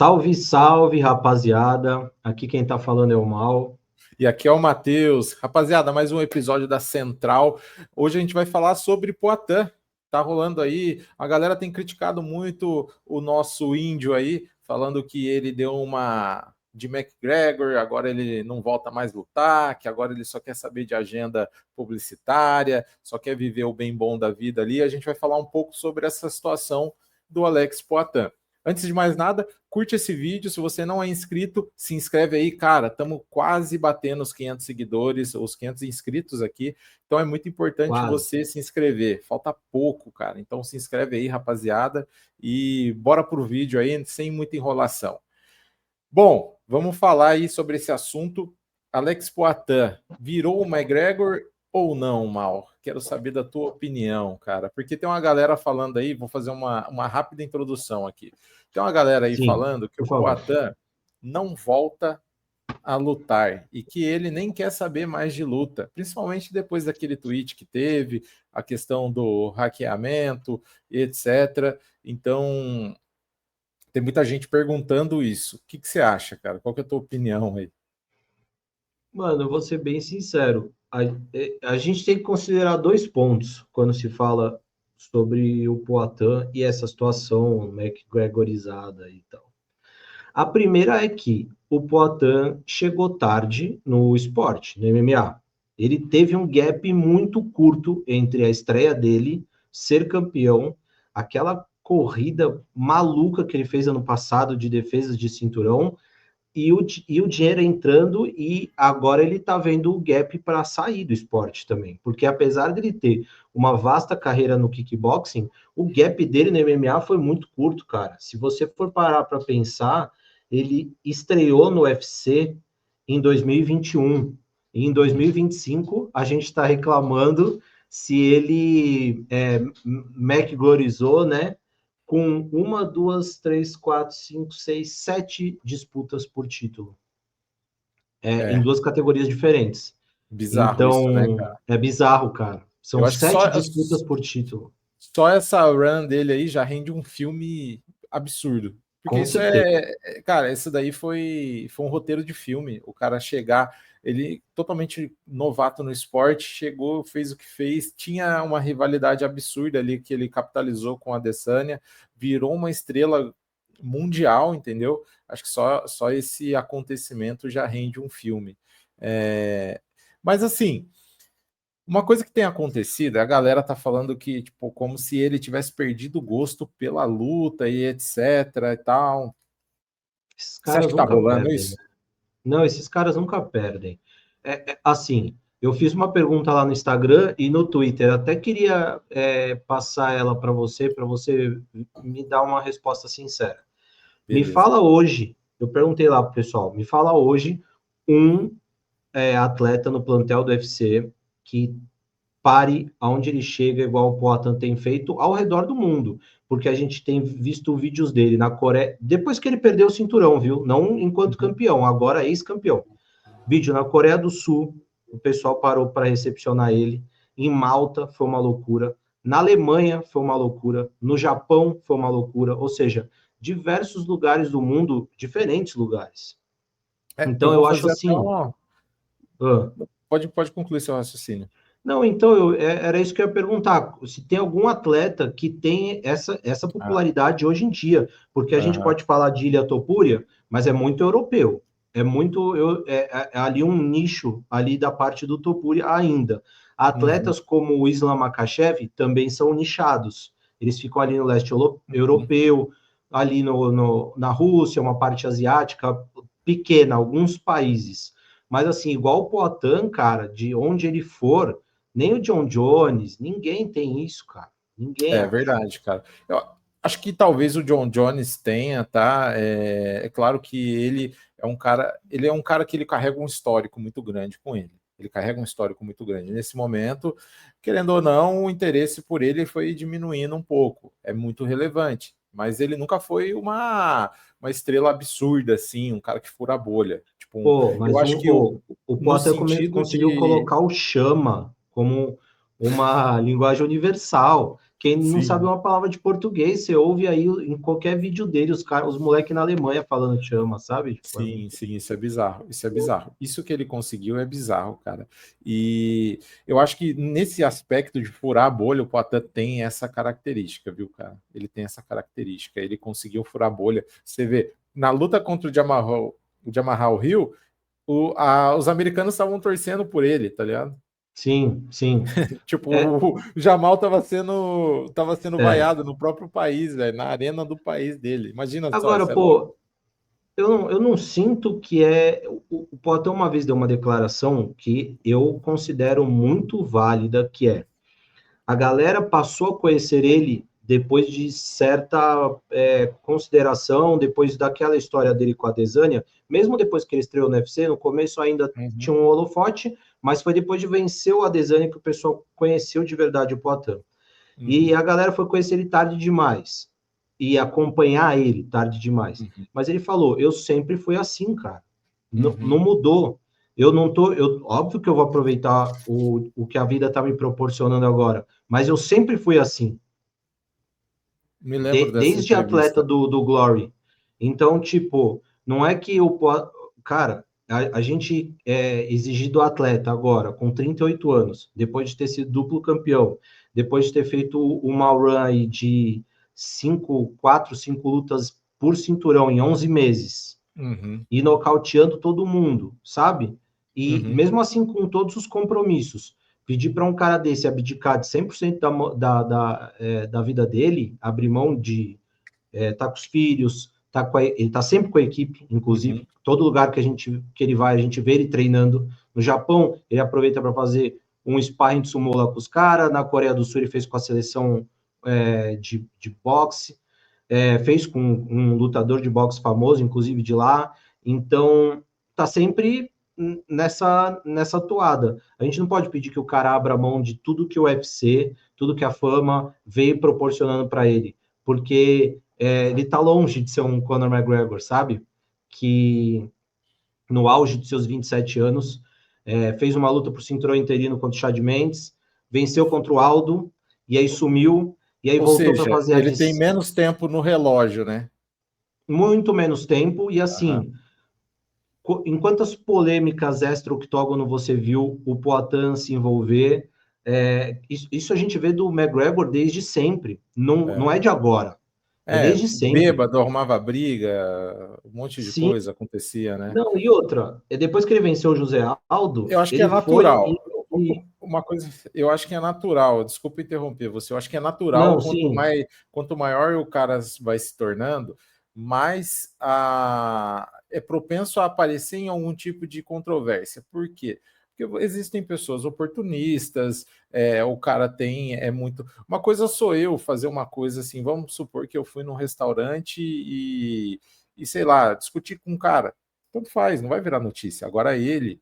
Salve, salve, rapaziada. Aqui quem tá falando é o Mal. E aqui é o Matheus. Rapaziada, mais um episódio da Central. Hoje a gente vai falar sobre Poatan. Tá rolando aí. A galera tem criticado muito o nosso índio aí, falando que ele deu uma de McGregor, agora ele não volta mais lutar, que agora ele só quer saber de agenda publicitária, só quer viver o bem bom da vida ali. A gente vai falar um pouco sobre essa situação do Alex Poatan. Antes de mais nada, curte esse vídeo. Se você não é inscrito, se inscreve aí, cara. Estamos quase batendo os 500 seguidores, os 500 inscritos aqui. Então é muito importante Quase. você se inscrever. Falta pouco, cara. Então se inscreve aí, rapaziada. E bora pro vídeo aí, sem muita enrolação. Bom, vamos falar aí sobre esse assunto. Alex Poatan virou o McGregor ou não, Mal? Quero saber da tua opinião, cara. Porque tem uma galera falando aí, vou fazer uma rápida introdução aqui. Tem uma galera aí Sim, falando que por o favor. Poatan não volta a lutar e que ele nem quer saber mais de luta, principalmente depois daquele tweet que teve, a questão do hackeamento, etc. Então, tem muita gente perguntando isso. O que você acha, cara? Qual que é a tua opinião aí? Mano, eu vou ser bem sincero. A gente tem que considerar dois pontos quando se fala sobre o Poatan e essa situação McGregorizada e tal. A primeira é que o Poatan chegou tarde no esporte, no MMA. Ele teve um gap muito curto entre a estreia dele, ser campeão, aquela corrida maluca que ele fez ano passado de defesas de cinturão, e o dinheiro entrando, e agora ele tá vendo o gap para sair do esporte também. Porque apesar dele ter uma vasta carreira no kickboxing, o gap dele no MMA foi muito curto, cara. Se você for parar para pensar, ele estreou no UFC em 2021. E em 2025, a gente está reclamando se ele McGlorizou, né? Com uma, duas, três, quatro, cinco, seis, sete disputas por título, em É, duas categorias diferentes. bizarro isso, né, Então, cara? é bizarro, cara. São Eu acho que sete disputas por título. só essa run dele aí já rende um filme absurdo. Porque Com isso certeza. cara, esse daí foi um roteiro de filme. O cara chegar, ele totalmente novato no esporte, chegou, fez o que fez, tinha uma rivalidade absurda ali que ele capitalizou com a Adesanya, virou uma estrela mundial, entendeu? Acho que só esse acontecimento já rende um filme. Mas assim, uma coisa que tem acontecido, a galera tá falando que, tipo, como se ele tivesse perdido o gosto pela luta e etc e tal. Esses Você acha caras que tá nunca rolando perdem, né? isso? Não, esses caras nunca perdem. Assim, eu fiz uma pergunta lá no Instagram e no Twitter. Até queria passar ela para você me dar uma resposta sincera. Me Beleza. fala hoje, eu perguntei lá pro pessoal, me fala hoje um atleta no plantel do UFC que pare aonde ele chega, igual o Poatan tem feito ao redor do mundo, porque a gente tem visto vídeos dele na Coreia, depois que ele perdeu o cinturão, viu? Não enquanto Uhum. campeão, agora ex-campeão. Vídeo na Coreia do Sul, o pessoal parou para recepcionar ele. Em Malta foi uma loucura. Na Alemanha foi uma loucura. No Japão foi uma loucura. Ou seja, diversos lugares do mundo, diferentes lugares. Eu Então vou eu acho fazer até assim. uma. Ah, Pode concluir seu raciocínio. não, então era isso que eu ia perguntar. Se tem algum atleta que tem essa Ah, popularidade hoje em dia, porque a gente aham. pode falar de Ilha Topúria, mas é muito europeu. É muito é ali um nicho ali da parte do Topúria ainda. Uhum. Atletas como o Islam Makhachev também são nichados. Eles ficam ali no leste Uhum. europeu, ali na Rússia, uma parte asiática pequena, alguns países. Mas assim, igual o Poatan, cara, de onde ele for, nem o John Jones, ninguém tem isso, cara. Ninguém É acha. verdade, cara. Eu acho que talvez o John Jones tenha, tá? É claro que ele é um cara que ele carrega um histórico muito grande com ele. Ele carrega um histórico muito grande. Nesse momento, querendo ou não, o interesse por ele foi diminuindo um pouco. É muito relevante. Mas ele nunca foi uma estrela absurda, assim, um cara que fura a bolha. Pô, Eu mas acho que o no Potter sentido conseguiu de. colocar o chama como uma linguagem universal. Quem não sabe Sim. uma palavra de português, você ouve aí em qualquer vídeo dele, os moleques na Alemanha falando te ama, sabe? Tipo, é Sim, muito... sim, isso é bizarro. Isso é bizarro. Isso que ele conseguiu é bizarro, cara. E eu acho que nesse aspecto de furar a bolha, o Poatan tem essa característica, viu, cara? Ele tem essa característica. Ele conseguiu furar a bolha. Você vê, na luta contra o Jamarral Hill, os americanos estavam torcendo por ele, tá ligado? Sim, sim. Tipo, É, o Jamal tava sendo é. vaiado no próprio país, velho, na arena do país dele. Imagina só, Agora, isso é louco. pô, eu não sinto que é. O Poatan uma vez deu uma declaração que eu considero muito válida, que é a galera passou a conhecer ele depois de certa consideração, depois daquela história dele com a Adesanya, mesmo depois que ele estreou no UFC, no começo ainda Uhum, tinha um holofote, mas foi depois de vencer o Adesanya que o pessoal conheceu de verdade o Poatan. E uhum, a galera foi conhecer ele tarde demais e acompanhar ele tarde demais. uhum, Mas ele falou: eu sempre fui assim, cara. Não, não uhum. mudou. Eu não tô. Óbvio que eu vou aproveitar o que a vida está me proporcionando agora, mas eu sempre fui assim, Me lembro dessa desde atleta entrevista. do Glory. Então, tipo, não é que o. Cara, a gente exigir do atleta agora, com 38 anos, depois de ter sido duplo campeão, depois de ter feito uma run aí de 5 lutas por cinturão em 11 meses, Uhum, e nocauteando todo mundo, sabe? E uhum, mesmo assim, com todos os compromissos, pedir para um cara desse abdicar de 100% da vida dele, abrir mão de estar com os filhos, ele está sempre com a equipe, inclusive, uhum, todo lugar que ele vai, a gente vê ele treinando. No Japão, ele aproveita para fazer um sparring de sumo lá com os caras, na Coreia do Sul ele fez com a seleção de boxe, fez com um lutador de boxe famoso, inclusive de lá. Então, tá sempre nessa toada. A gente não pode pedir que o cara abra mão de tudo que o UFC, tudo que a fama veio proporcionando para ele, porque ele tá longe de ser um Conor McGregor, sabe? Que no auge de seus 27 anos fez uma luta por cinturão interino contra o Chad Mendes, venceu contra o Aldo, e aí sumiu, e aí Ou voltou para seja, fazer a ele de tem menos tempo no relógio, né? muito menos tempo, e Aham. assim, em quantas polêmicas extra-octógono você viu o Poatan se envolver? Isso a gente vê do McGregor desde sempre, não, não É. é de agora, é desde sempre. Bêbado, arrumava briga, um monte de Sim, coisa acontecia, né? não, e outra, depois que ele venceu o José Aldo, Eu acho que é ele foi natural. e- Uma coisa, eu acho que é natural. Desculpa interromper você. Eu acho que é natural. não, sim, Quanto maior o cara vai se tornando, mais é propenso a aparecer em algum tipo de controvérsia. Por quê? Porque existem pessoas oportunistas. O cara tem muito. Uma coisa sou eu fazer uma coisa assim. Vamos supor que eu fui num restaurante e sei lá, discutir com um cara. Tanto faz, não vai virar notícia. Agora ele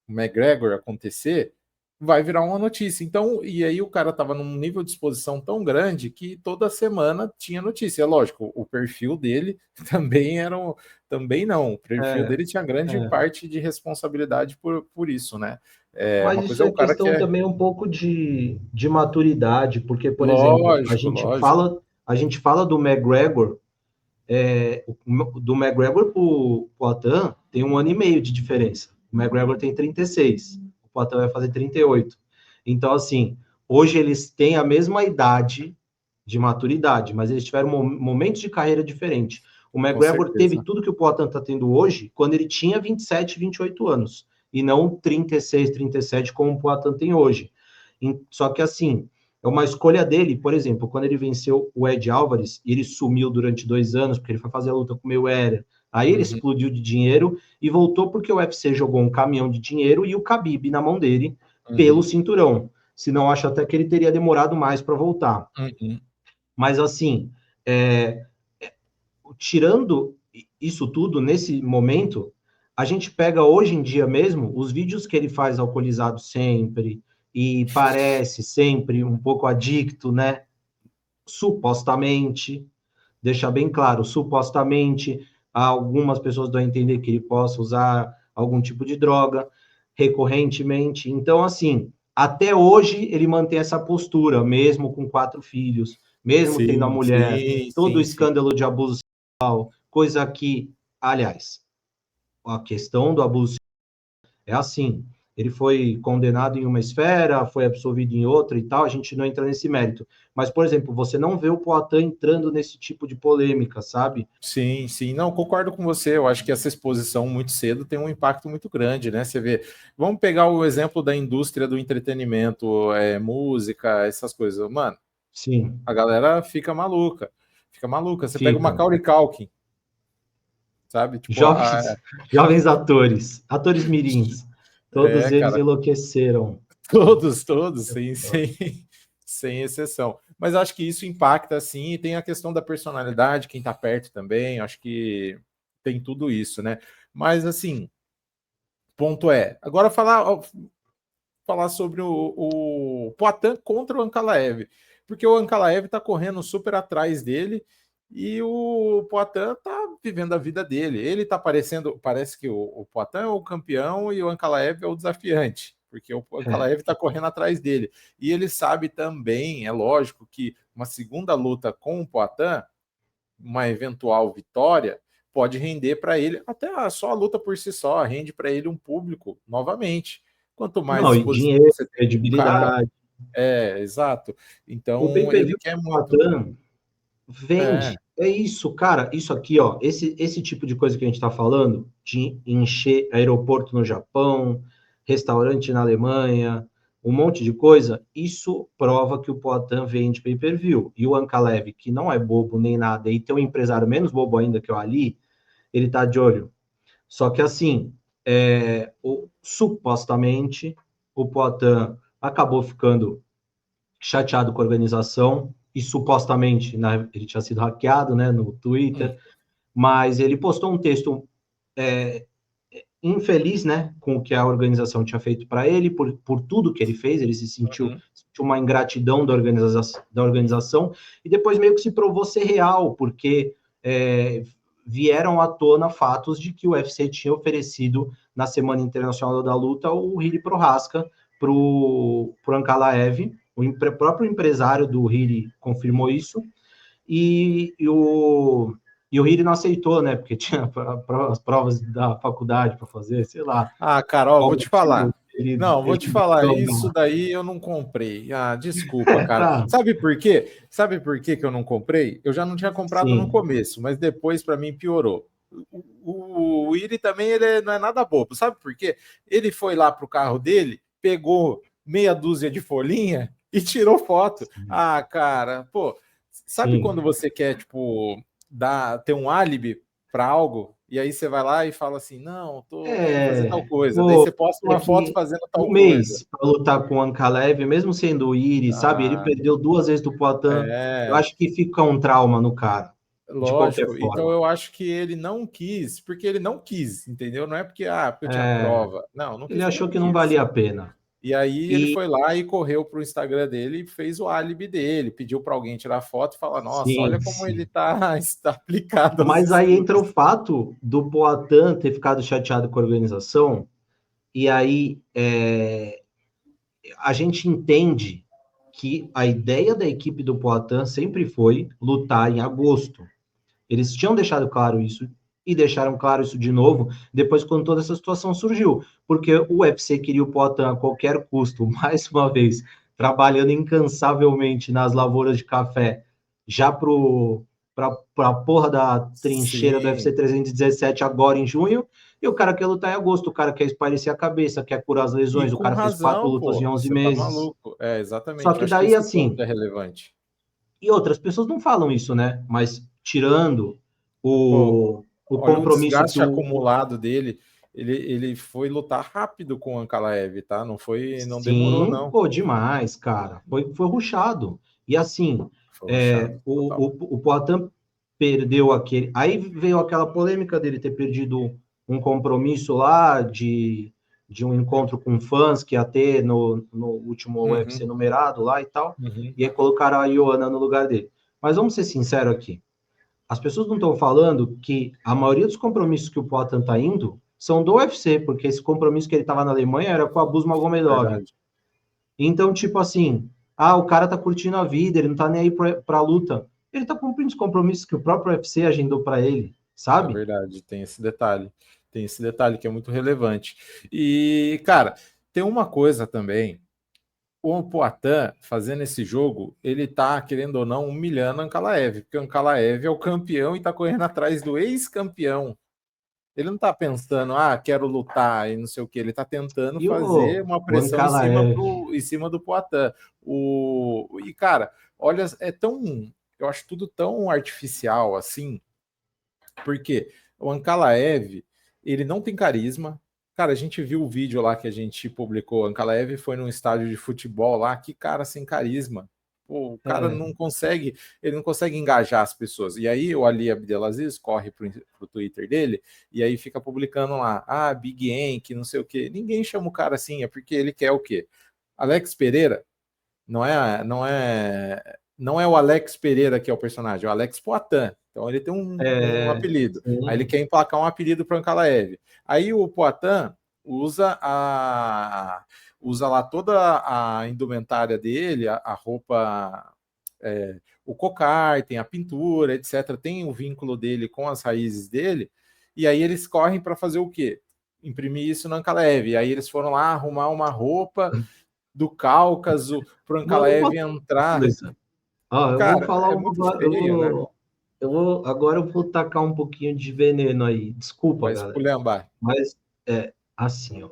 o McGregor acontecer, vai virar uma notícia. Então, e aí o cara estava num nível de exposição tão grande que toda semana tinha notícia. É lógico, o perfil dele também também não. O perfil é, dele tinha grande é. parte de responsabilidade por isso, né? Mas Uma isso coisa é é o cara que questão é também um pouco de maturidade, porque, por exemplo, a lógico, gente lógico. fala, a gente fala do McGregor, do McGregor pro Poatan tem 1 ano e meio de diferença. O McGregor tem 36, o Poatan vai fazer 38. Então, assim, hoje eles têm a mesma idade de maturidade, mas eles tiveram momentos de carreira diferentes. O Com McGregor teve certeza. tudo que o Poatan está tendo hoje quando ele tinha 27, 28 anos, e não 36, 37 como o Poatan tem hoje. Só que assim, é uma escolha dele, por exemplo, quando ele venceu o Ed Álvares, ele sumiu durante 2 anos, porque ele foi fazer a luta com o Mayweather. Aí ele Uhum, explodiu de dinheiro e voltou porque o UFC jogou um caminhão de dinheiro e o Khabib na mão dele pelo uhum, cinturão. Senão, acho até que ele teria demorado mais para voltar. uhum. Mas assim, é, tirando isso tudo nesse momento, a gente pega hoje em dia mesmo os vídeos que ele faz alcoolizado sempre e parece sempre um pouco adicto, né? Supostamente, deixar bem claro, supostamente, algumas pessoas dão a entender que ele possa usar algum tipo de droga recorrentemente. Então, assim, até hoje ele mantém essa postura, mesmo com 4 filhos, mesmo tendo a Sim, mulher, sim, todo o sim, sim. escândalo de abuso sexual, coisa que, aliás, a questão do abuso é assim, ele foi condenado em uma esfera, foi absolvido em outra e tal, a gente não entra nesse mérito. Mas, por exemplo, você não vê o Poatan entrando nesse tipo de polêmica, sabe? Sim, sim, não, concordo com você. Eu acho que essa exposição muito cedo tem um impacto muito grande, né? Você vê, vamos pegar o exemplo da indústria do entretenimento, música, essas coisas. Mano, Sim, a galera fica maluca, fica maluca. Você pega o fica. Macaulay Culkin, sabe? Tipo, Jovens, jovens atores, atores mirins, todos eles cara, enlouqueceram. todos, sem exceção. Mas eu acho que isso impacta, assim, e tem a questão da personalidade, quem tá perto também, acho que tem tudo isso, né? Mas, assim, ponto é, agora falar sobre o Poatan contra o Ankalaev, porque o Ankalaev tá correndo super atrás dele e o Poatan tá vivendo a vida dele. Ele tá parecendo, parece que o Poatan é o campeão e o Ankalaev é o desafiante, porque o É. Ankalaev tá correndo atrás dele. E ele sabe também, é lógico, que uma segunda luta com o Poatan, uma eventual vitória, pode render para ele, até só a luta por si só, rende para ele um público novamente. Quanto mais Não, e exposição dinheiro, você tem com o cara, credibilidade. exato. O Então ele pay-per-view quer do muito. Poatan É, vende. É isso, cara. Isso aqui, ó. Esse tipo de coisa que a gente está falando, de encher aeroporto no Japão, restaurante na Alemanha, um monte de coisa, isso prova que o Poatan vende pay-per-view. E o Ankalaev, que não é bobo nem nada, e tem um empresário menos bobo ainda que o Ali, ele tá de olho. Só que assim, supostamente, o Poatan acabou ficando chateado com a organização e supostamente, né, ele tinha sido hackeado, né, no hum, Twitter, mas ele postou um texto é, infeliz, né, com o que a organização tinha feito para ele, por tudo que ele fez, ele uhum. sentiu uma ingratidão da organização, e depois meio que se provou ser real, porque vieram à tona fatos de que o UFC tinha oferecido na Semana Internacional da Luta o Hiri Prohaska para o Ankalaev, próprio empresário do Hiri confirmou isso, e o Hiri não aceitou, né? Porque tinha as provas da faculdade para fazer, sei lá. Ah, Carol, vou te falar. Não, vou Ele te falar, isso jogar. daí eu não comprei. Ah, desculpa, cara. Tá, Sabe por quê? Sabe por quê que eu não comprei? Eu já não tinha comprado no sim. começo, mas depois para mim piorou. O Iri também não é nada bobo. Sabe por quê? Ele foi lá pro carro dele, pegou meia dúzia de folhinha e tirou foto. Ah, cara, pô, sabe quando Sim. você quer, tipo, ter um álibi para algo? E aí você vai lá e fala assim: não, tô indo fazer tal coisa. Daí Pô, você posta é uma foto que fazendo tal um coisa. mês para lutar com o Ankalaev, mesmo sendo o Iri, sabe? Ele Ah, perdeu 2 vezes do Poatan. Eu é, acho que fica um trauma no cara, de qualquer lógico. Então forma. eu acho que ele não quis, porque ele não quis, entendeu? Não é porque eu tinha É, prova. Não, não ele quis porque achou não que não quis. valia a pena. E aí ele E foi lá e correu para o Instagram dele e fez o álibi dele, pediu para alguém tirar foto e falar: nossa, olha sim, como ele sim. está aplicado aos Mas aí entra estudos. o fato do Poatan ter ficado chateado com a organização, e aí a gente entende que a ideia da equipe do Poatan sempre foi lutar em agosto. Eles tinham deixado claro isso e deixaram claro isso de novo depois quando toda essa situação surgiu, porque o UFC queria o Poatan a qualquer custo, mais uma vez, trabalhando incansavelmente nas lavouras de café, já para a porra da trincheira do UFC Sim, 317 agora em junho, e o cara quer lutar em agosto, o cara quer espairecer a cabeça, quer curar as e lesões, o com cara fez 4 razão, lutas em pô, 11 você tá meses. maluco. É, Só exatamente. Eu que acho que daí, esse ponto assim, é relevante. e outras pessoas não falam isso, né? Mas tirando Pô, o olha o compromisso que desgaste o. acumulado dele. Ele foi lutar rápido com o Ankalaev, tá? Não foi, não demorou, Sim, não. pô, demais, cara. Foi rushado. E assim, Foi rushado, total. o Poatan perdeu aquele. Aí veio aquela polêmica dele ter perdido um compromisso lá de um encontro com fãs que ia ter no último UFC Uhum, numerado lá e tal. uhum. E aí colocaram a Ioana no lugar dele. Mas vamos ser sinceros aqui. As pessoas não estão falando que a maioria dos compromissos que o Poatan está indo são do UFC, porque esse compromisso que ele estava na Alemanha era com o Abus Magomedov. Verdade. Então, tipo assim, o cara tá curtindo a vida, ele não tá nem aí pra luta. Ele tá cumprindo os compromissos que o próprio UFC agendou para ele, É sabe? verdade, tem esse detalhe. Tem esse detalhe que é muito relevante. E, cara, tem uma coisa também. O Poatan, fazendo esse jogo, ele tá, querendo ou não, humilhando o Ankalaev, porque o Ankalaev é o campeão e tá correndo atrás do ex-campeão. Ele não tá pensando, quero lutar e não sei o que. Ele tá tentando E fazer uma o pressão Ankalaev, em cima do Poatan. E, cara, olha, é tão. Eu acho tudo tão artificial assim, porque o Ankalaev, ele não tem carisma. Cara, a gente viu o vídeo lá que a gente publicou. O Ankalaev foi num estádio de futebol lá, que cara sem carisma. Pô, o cara não consegue, ele não consegue engajar as pessoas. E aí o Ali Abdelaziz corre pro Twitter dele e aí fica publicando lá, Big Enk, não sei o quê. Ninguém chama o cara assim, é porque ele quer o quê? Alex Pereira não é o Alex Pereira que é o personagem, é o Alex Poatan. Então ele tem um apelido. sim. Aí ele quer emplacar um apelido para o Ankalaev. Aí o Poatan usa lá toda a indumentária dele, a roupa, o cocar, tem a pintura, etc. Tem o vínculo dele com as raízes dele. E aí eles correm para fazer o quê? Imprimir isso no Ankalaev. Aí eles foram lá arrumar uma roupa do Cáucaso para o Mano, eu Ankalaev posso entrar. coisa. Eu vou Cara, falar é uma muito agora. feio, né? Agora eu vou tacar um pouquinho de veneno aí. Desculpa, Vai galera. esculhambar. Mas é assim, ó.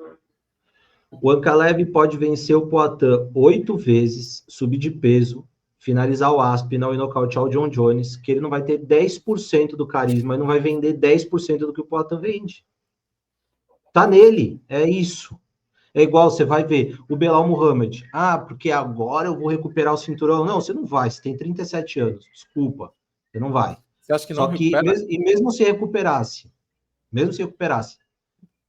O Ankalaev pode vencer o Poatan 8 vezes, subir de peso, finalizar o Aspinall e nocautear o John Jones, que ele não vai ter 10% do carisma e não vai vender 10% do que o Poatan vende. Tá nele, é isso. É igual, você vai ver o Belal Muhammad. Porque agora eu vou recuperar o cinturão. Não, você não vai, você tem 37 anos. Desculpa, você não vai. Você acha que não Só que, recupera? mesmo se recuperasse,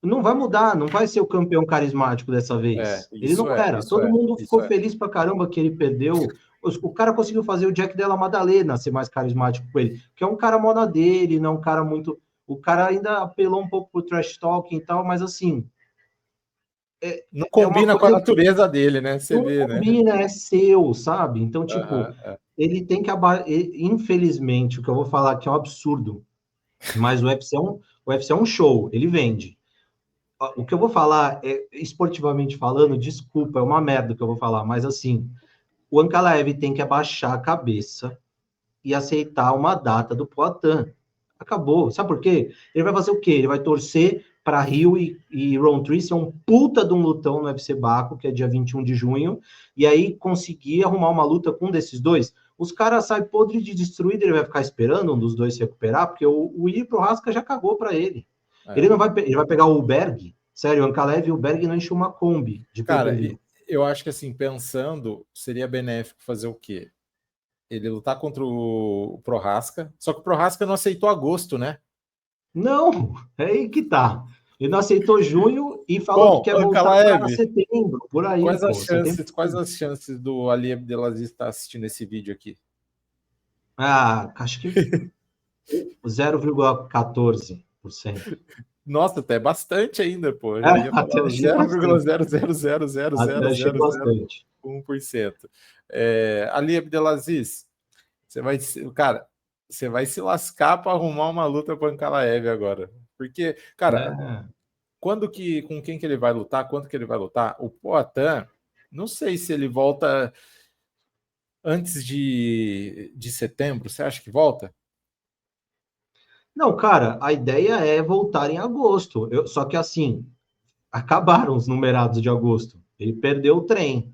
não vai mudar, não vai ser o campeão carismático dessa É, vez. Ele não isso é, era. isso Todo é, mundo isso ficou é. feliz pra caramba que ele perdeu. O cara conseguiu fazer o Jack Della Maddalena ser mais carismático com ele, que é um cara moda dele, não é um cara muito. O cara ainda apelou um pouco pro trash talking e tal, mas assim, Não é uma combina com a coisa que natureza dele, né? Você não vê, né? combina, é seu, sabe? Então, tipo, Aham. ele tem que infelizmente, o que eu vou falar aqui é um absurdo, mas o UFC é um show, ele vende. O que eu vou falar, esportivamente falando, desculpa, é uma merda o que eu vou falar, mas assim, o Ankalaev tem que abaixar a cabeça e aceitar uma data do Poatan. Acabou. Sabe por quê? Ele vai fazer o quê? Ele vai torcer para Rio e Roundtree ser um puta de um lutão no UFC Baco, que é dia 21 de junho, e aí conseguir arrumar uma luta com um desses dois. Os caras saem podre de destruído, ele vai ficar esperando um dos dois se recuperar, porque o Iri Prohaska já cagou para ele. Ele É. não vai, ele vai pegar o Berg. Sério, o Ankalaev e o Berg não enchem uma Kombi de Cara, pay-per-view. eu acho que assim, pensando, seria benéfico fazer o quê? Ele lutar contra o Prohaska, só que o Prohaska não aceitou agosto, né? Não, é aí que tá. Ele não aceitou junho e falou que Bom, quer voltar para Ankalaev, setembro, por aí, pô. Setembro. quais as chances do Ali Abdelaziz estar assistindo esse vídeo aqui? Acho que 0,14%. Nossa, até bastante ainda, pô. Eu É, já ia até falar achei bastante. Até achei 0,000000001%. bastante. Ali Abdelaziz, cara, você vai se lascar para arrumar uma luta para Ankalaev agora. Porque, cara, É. com quem que ele vai lutar? Quanto que ele vai lutar? O Poatan, não sei se ele volta antes de setembro. Você acha que volta? Não, cara, a ideia é voltar em agosto. Só que assim, acabaram os numerados de agosto. Ele perdeu o trem.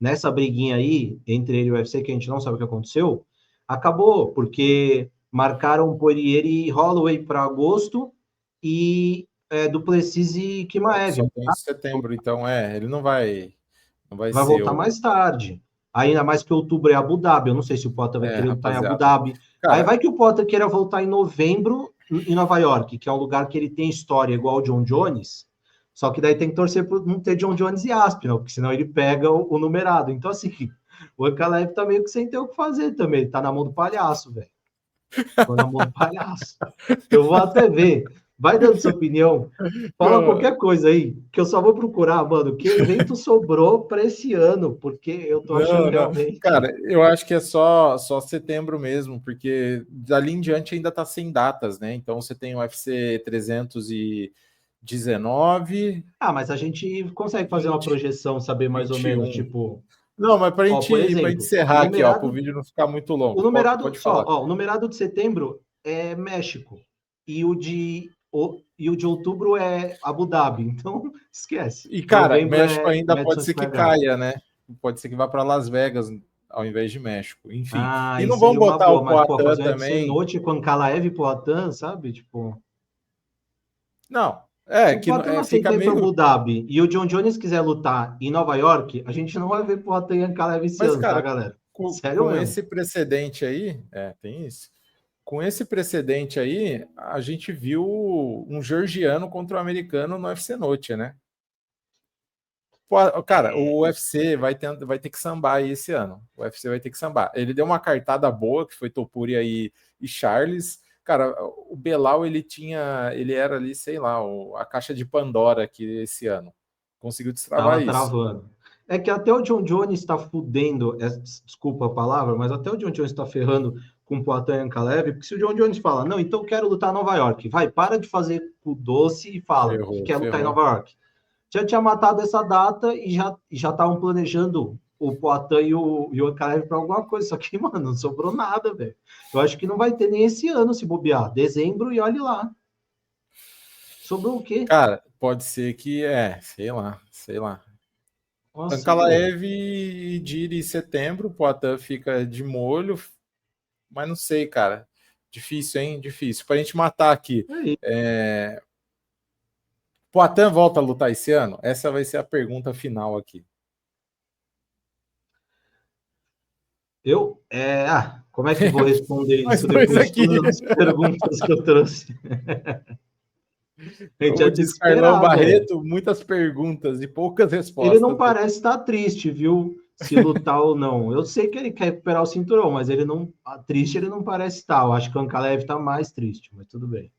Nessa briguinha aí, entre ele e o UFC, que a gente não sabe o que aconteceu, acabou, porque marcaram Poirier e Holloway para agosto e Duplessis e Chimaev. Só tem setembro, então ele não vai Vai ser voltar o. mais tarde. Ainda mais que outubro é Abu Dhabi. Eu não sei se o Potter vai querer lutar em Abu Rapaziada. Dhabi. Aí Cara, vai que o Potter queira voltar em novembro em Nova York, que é um lugar que ele tem história igual o John Jones. Só que daí tem que torcer por não ter John Jones e Aspinall, porque senão ele pega o numerado. Então, assim, o Ankalaev tá meio que sem ter o que fazer também. Ele tá na mão do palhaço, velho. Ficou na mão do palhaço. Eu vou até ver. Vai dando sua opinião. Fala Não, qualquer coisa aí, que eu só vou procurar, mano, que evento sobrou para esse ano, porque eu tô achando não. realmente. Cara, eu acho que é só setembro mesmo, porque dali em diante ainda tá sem datas, né? Então você tem o UFC 319, Ah, mas a gente consegue fazer uma Indy projeção, saber mais ou menos, 21. tipo, Não, mas ó, por pra gente exemplo, encerrar aqui, ó, para o vídeo não ficar muito o longo, numerado pode só, falar. ó, o numerado de setembro é México e o de outubro é Abu Dhabi, então esquece. E, cara, Novembro México é ainda pode Madison ser que Square Garden. caia, né? Pode ser que vá para Las Vegas ao invés de México. Enfim. Ah, E aí não vão seria uma botar boa, o mas pô, Poatan fazer um UFC também. noite com Ankalaev e Poatan, sabe? Tipo, Não, se é o que Poatan não fica aceitar ir para meio. Abu Dhabi e o John Jones quiser lutar em Nova York, a gente não vai ver Poatan e Ankalaev esse Mas, ano, tá, cara, galera? Sério com mesmo. esse precedente aí, tem isso. Com esse precedente aí, a gente viu um georgiano contra o americano no UFC Noite, né? Pô, cara, o UFC vai ter que sambar aí esse ano. O UFC vai ter que sambar. Ele deu uma cartada boa, que foi Topuria e Charles. Cara, o Belal, ele era ali, sei lá, a caixa de Pandora aqui esse ano. Conseguiu destravar Tava isso. travando. É que até o John Jones está fudendo, desculpa a palavra, mas até o John Jones está ferrando com o Poatan e Ankalaev, porque se o John Jones fala, não, então eu quero lutar em Nova York, vai, para de fazer o doce e fala que Ferrou, quer lutar em ferrou. Nova York. Já tinha matado essa data e já estavam planejando o Poatan e o Ankalaev para alguma coisa, só que, mano, não sobrou nada, velho. Eu acho que não vai ter nem esse ano se bobear, dezembro e olhe lá. Sobrou o quê? Cara, pode ser que, sei lá, sei lá. Nossa, velho. Ankalaev e Diri em setembro, o Poatan fica de molho, mas não sei, cara. Difícil, hein? Difícil. Pra gente matar aqui. É. Poatan volta a lutar esse ano? Essa vai ser a pergunta final aqui. Como é que eu vou responder Nós isso dois depois de aqui. todas as perguntas que eu trouxe? A gente Como ia ter que diz Carlão esperar, velho. Barreto, muitas perguntas e poucas Ele não respostas. parece estar triste, viu? Se lutar ou não. Eu sei que ele quer recuperar o cinturão, mas ele não. Triste ele não parece estar. Eu acho que o Ankalaev está mais triste, mas tudo bem.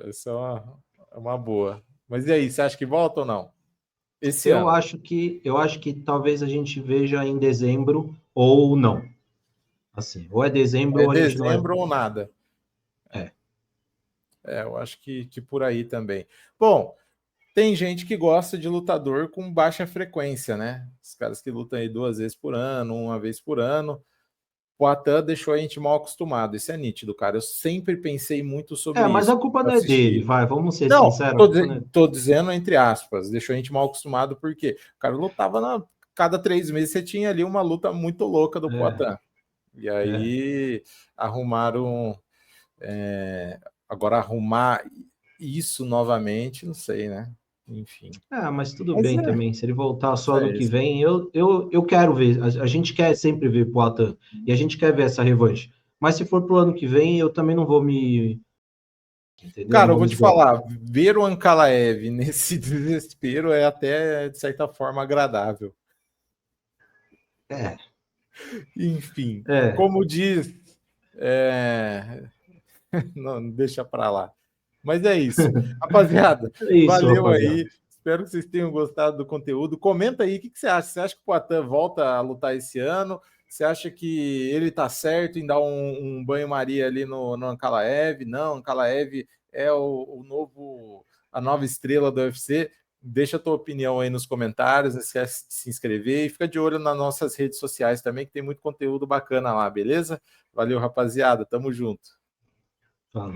Essa é uma boa. Mas e aí, você acha que volta ou não? Esse Eu ano? acho que eu acho que talvez a gente veja em dezembro ou não. Assim, ou é dezembro É ou a gente não vai. dezembro ou nada? É. Eu acho que por aí também. Bom, tem gente que gosta de lutador com baixa frequência, né? Os caras que lutam aí 2 vezes por ano, uma vez por ano. O Atan deixou a gente mal acostumado. Isso é nítido, cara. Eu sempre pensei muito sobre Mas isso. a culpa Eu não é dele, assisti. vai, vamos ser Não, sinceros, a culpa não é. tô dizendo entre aspas, deixou a gente mal acostumado porque o cara lutava cada 3 meses você tinha ali uma luta muito louca do É, Poatan. E é. aí arrumaram. Agora arrumar isso novamente, não sei, né? Enfim. Mas tudo Mas bem também. Se ele voltar mas só é ano que isso. vem, eu quero ver. A gente quer sempre ver Poatan e a gente quer ver essa revanche. Mas se for pro ano que vem, eu também não vou me. Entendeu? Não Cara, eu vou vou me te esgoelar. falar, ver o Ankalaev nesse desespero é até, de certa forma, agradável. É, Enfim, é. como diz, é, não, deixa para lá. Mas é isso. Rapaziada, É isso, valeu rapaziada. aí. Espero que vocês tenham gostado do conteúdo. Comenta aí o que você acha. Você acha que o Poatan volta a lutar esse ano? Você acha que ele tá certo em dar um banho-maria ali no Ankalaev? Não, Ankalaev é a nova estrela do UFC. Deixa a tua opinião aí nos comentários, não esquece de se inscrever e fica de olho nas nossas redes sociais também, que tem muito conteúdo bacana lá, beleza? Valeu, rapaziada. Tamo junto. Falou.